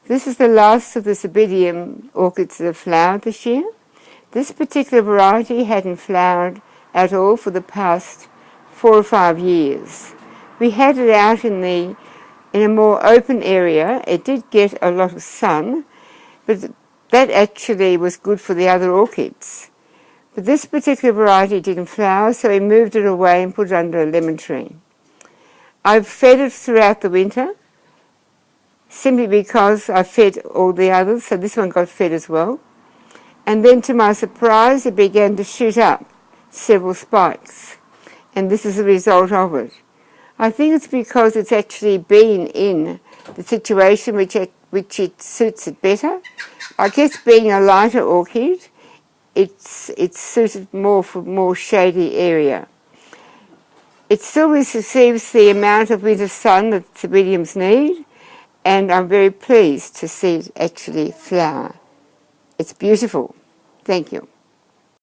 This is the last of the Cymbidium orchids that have flowered this year. This particular variety hadn't flowered at all for the past 4 or 5 years. We had it out in a more open area. It did get a lot of sun, but that actually was good for the other orchids. But this particular variety didn't flower, so we moved it away and put it under a lemon tree. I've fed it throughout the winter, simply because I fed all the others, so this one got fed as well. And then to my surprise, it began to shoot up several spikes, and this is the result of it. I think it's because it's actually been in the situation which it suits it better. I guess being a lighter orchid, it's suited more for more shady area. It still receives the amount of winter sun that Cymbidiums need, and I'm very pleased to see it actually flower. It's beautiful. Thank you.